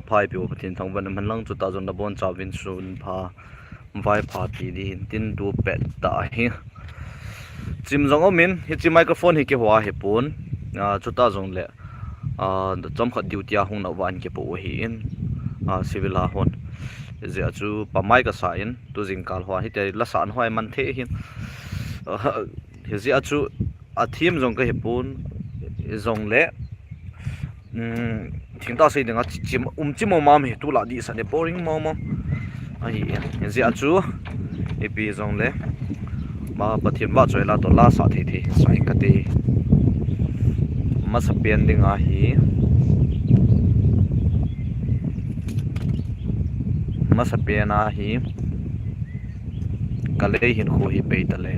phai pi opatin thang ban man lang chu ta zon da bon chawin sun pha vai pha ti di tin du pet ta hi chim zong omin hi chi microphone hi ke hwa he pun chu ta zong le the chom khat duty a hung na wan ke po hi in civil a hon ze chu pa mai ka sa in tu jing kal hwa hi te la san hwai man the hin hi ze chu a thim zong ka he pun zong le thing ta sei dinga chim chim ma me tu la di sa ne boring ma ai hi ze chu e pi zong le ma pathian ba choi la to la sa the the sai ka te ma sa pen ding a hi ma sa pen a hi ka le hin khu hi pe ta le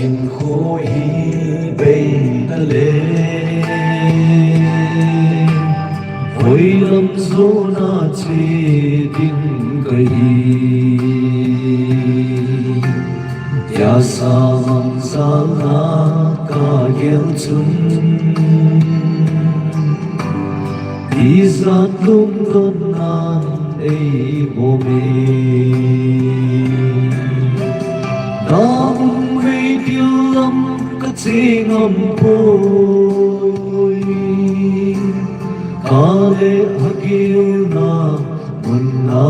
in khối bay ta lên vui lắm gió na chê tiếng cây ya sa mang sa na ca yel chun đi ra tung con nan ấy bồ mê chỉ ngầm bôi ca lệ hakil na mun na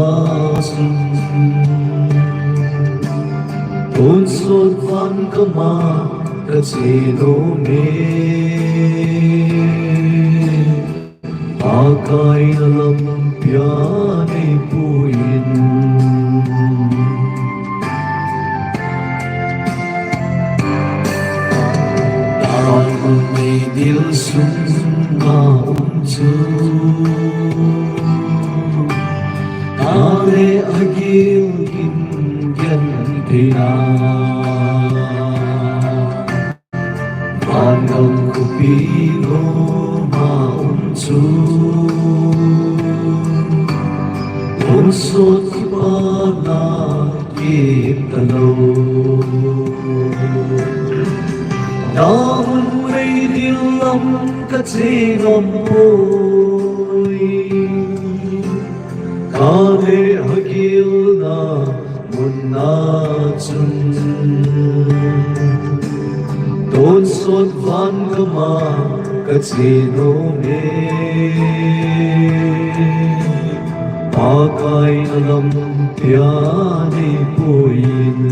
sun tôn sốt văn cơ ma ca chỉ nô mê a kai na lam pya ne puin mây điêu xuống mà chu ta lệ agil kim gen thế na van ngông của pino mà chu ôn sốt ba na kịp ta lâu Namun may dilam kasi ngampoy Kane hagil na muna chun Don sot van kama kasi nome Pakay alam piyani puyin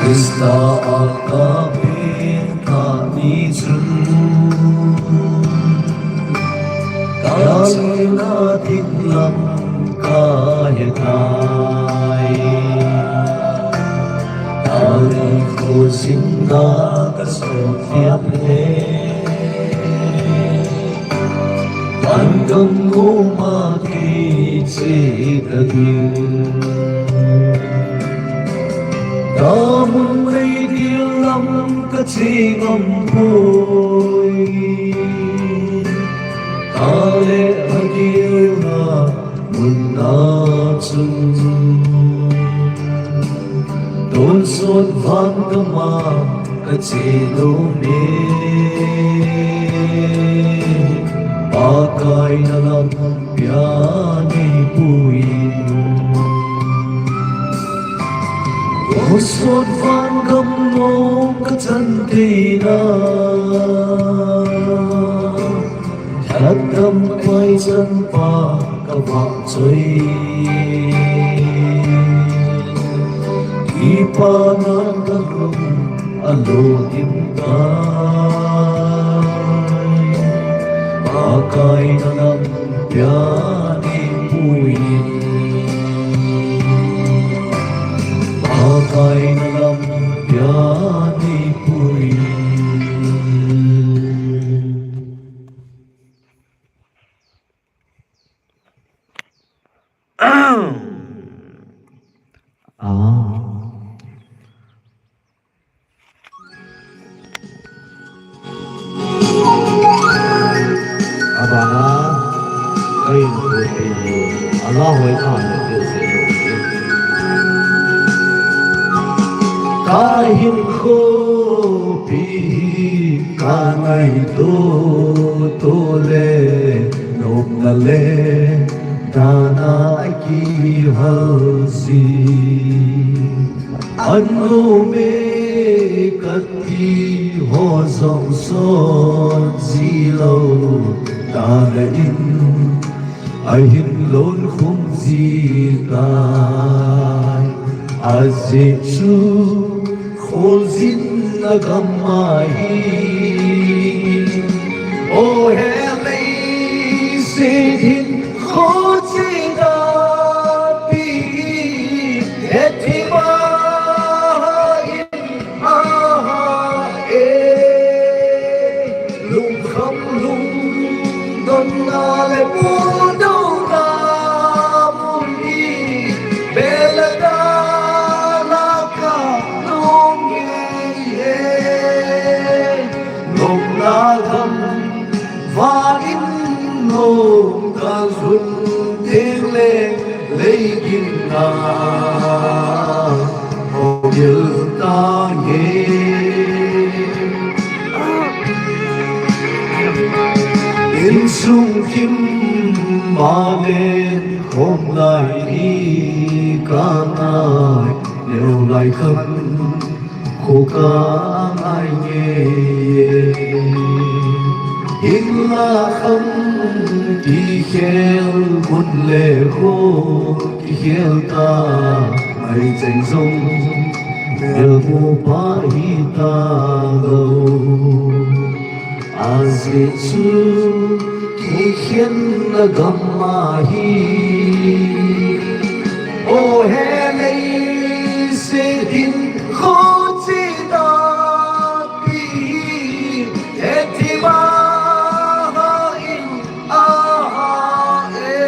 Krista akapin kami jun Kali natin lang kaya tayo Kali ko sinna kasotyap ne Hanggang umakitsikagin Namun may dilam kasi ngampoy Kale agil na muna chun Don sot van kama kasi lumi Pakay na lang piyani puyin Sốt van gầm ngô các chân tì na Thật tâm quay chân pa các bạn chơi Khi pa nan các rung alo tim tay Pa kai na lam piani puin kai na lam piani puin Abana ay Allah way khan kahin ko pi kanai to le nop na le dana ki halsi anu me kati ho song son zilo dana in ai hin lon khum zi kai azichu khozin nagamai o hele sidin khozida pi etima aha e lum kham lum don na le bu do na muni belada in sung kim ma lên hôm nay đi ca ngài đều lại khắp khổ ca ai nghe in la khăm đi khéo một lệ khô đi khéo ta ai tranh sông đều vô ba hi ta đâu azichu ki khen na gamma hi o he nei se din kho chi da pi etima in a e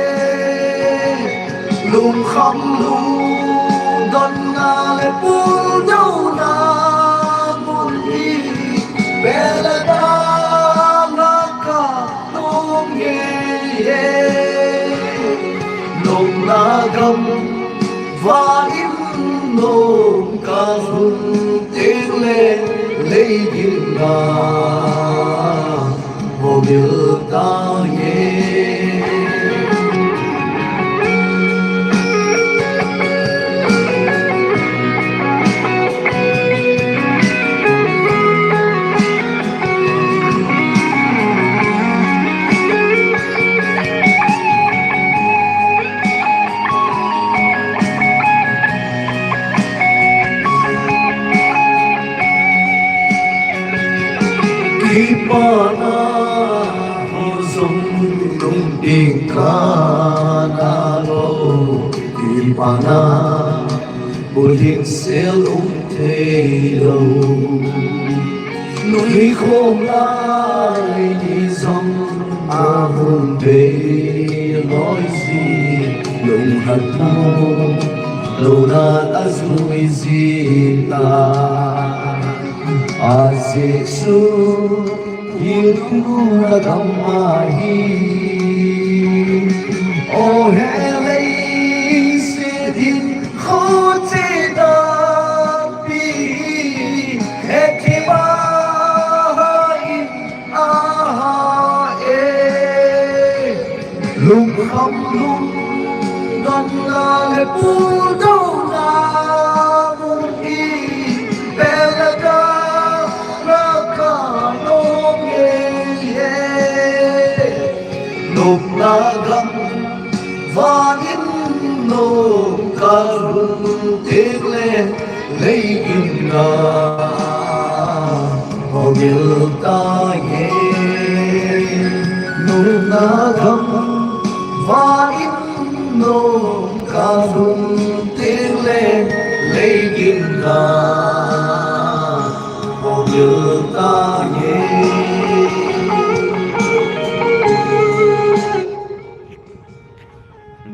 lum kham lum don na le pu do na mun hi bela gam và im nôm ca hùng tiếng lên lấy kim nga vô nhớ ta nghe Ipana hozong nung ingkanalo Ipana buling sel telo Nui khom lai ni dòng ahun be loi si lung hat mo luna azui zita azisu yiluna kamahi o hele sidin khote da pi etima in aha e lum kham lum don la le pu do na mun i belada gam và in nôm ca hùng tiếng lên lấy kim nga hồ nhớ ta nghe nôm na thầm và ít nô ca rung tiếng lên lấy kim ca một nhớ ta nhé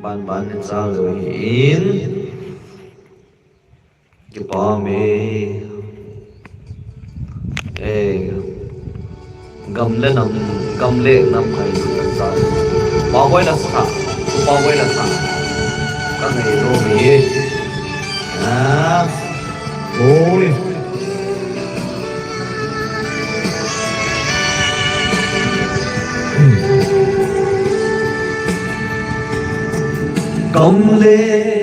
ban ban sa lời in cái ba mê ê gầm lên nằm hay sa bao quay là sa các ngày đô mì à ôi công lê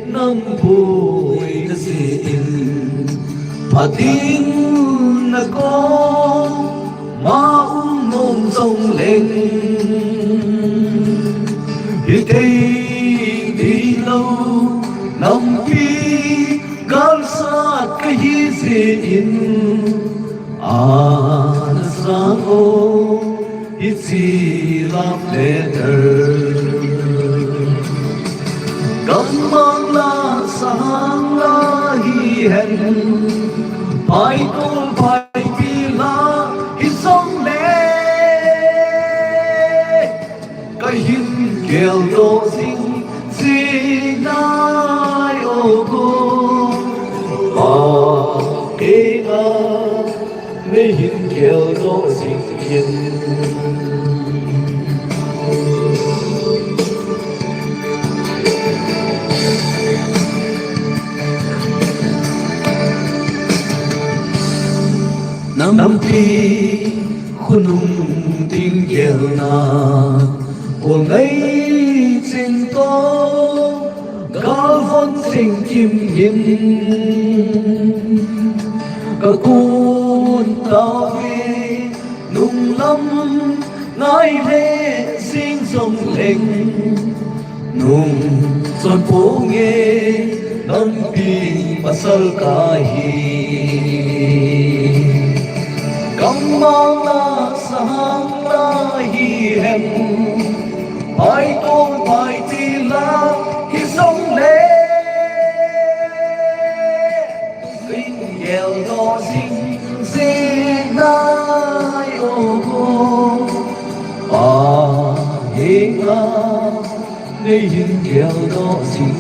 năm bụi đã xin mà tin là có mà nông sông lên đi đây đi lâu năm khi gal sát cái gì in an sao ít gì làm letter cầm mang la sang la hi hen pai kong pai pi la hi song le cái hin kêu do sing si nai o go a ke na me hin kêu do sing yin năm khi khunung tiếng kêu na của ngày sinh to cao vốn sinh chim hiền cả cuốn tao về nung lắm ngài lệ sinh sông lên nung son phố nghe năm khi pasal kahi cầm mang la sang la hi hem ai tôn phải chi la hi sông lê kinh nghèo do sinh sinh nai ô à hi nga nên hin nghèo do sinh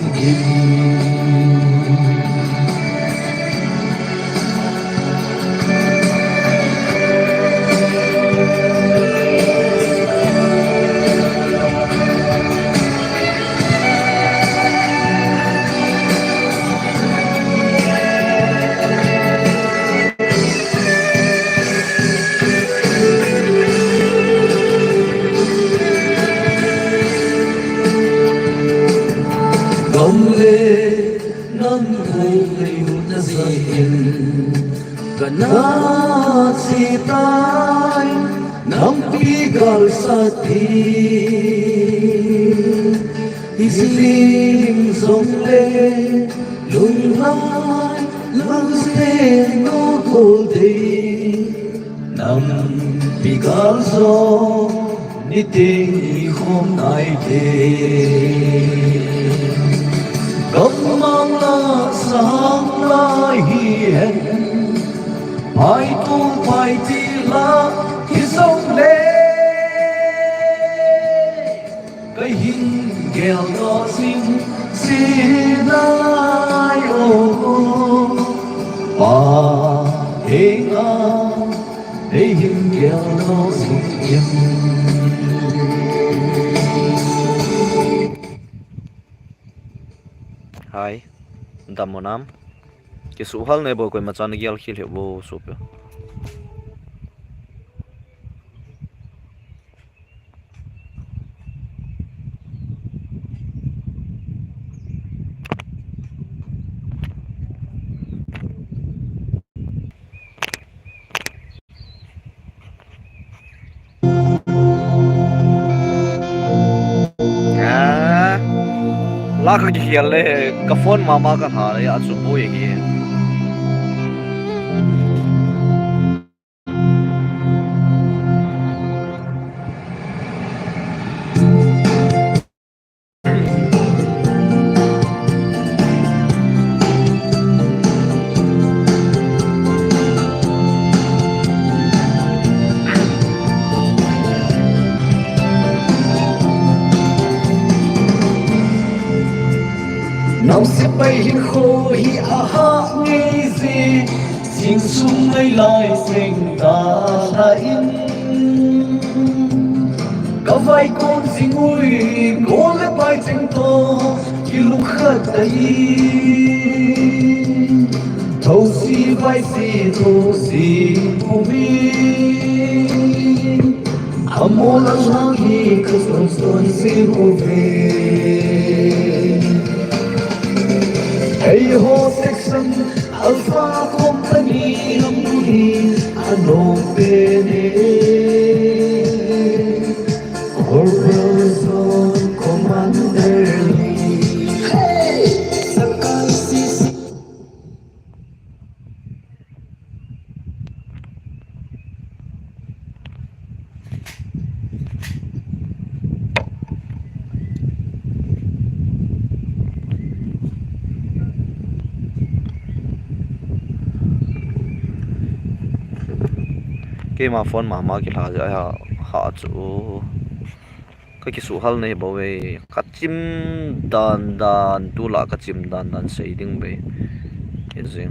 Công lê năm thu liu đã dậy cả na si tai năm pi gal sa ti islim sông lê lung lai lung se no cô đi năm pi gal so ni tình không ai thế cầm mang la sang la hi hen ai tu phải chi la hi sông lê cái hin kêu đó sinh xin ai ô ba hình a để hin kêu đó sinh hai damonam ki suhal ne bo koi machan gyal khil he bo sope la ka khial le ka phone mama ka ha ya chu bo ye gi bay hin khô hi a ha ngây gì xin sung ngây lại sinh ta là in có vai con gì ngồi cô lấy bài tranh to khi lúc khát đầy thâu si vai si thâu si thâu bi amo lang lang hi cứ son si cô về hey ho section alpha company numuri ano pene Corporation Commander Hey Sakal Sisi cái mà phone mà cái là gì ha ha chú cái số hal này bảo vệ cắt chim đàn đàn tu là cắt chim đàn đàn xây đinh vậy, cái gì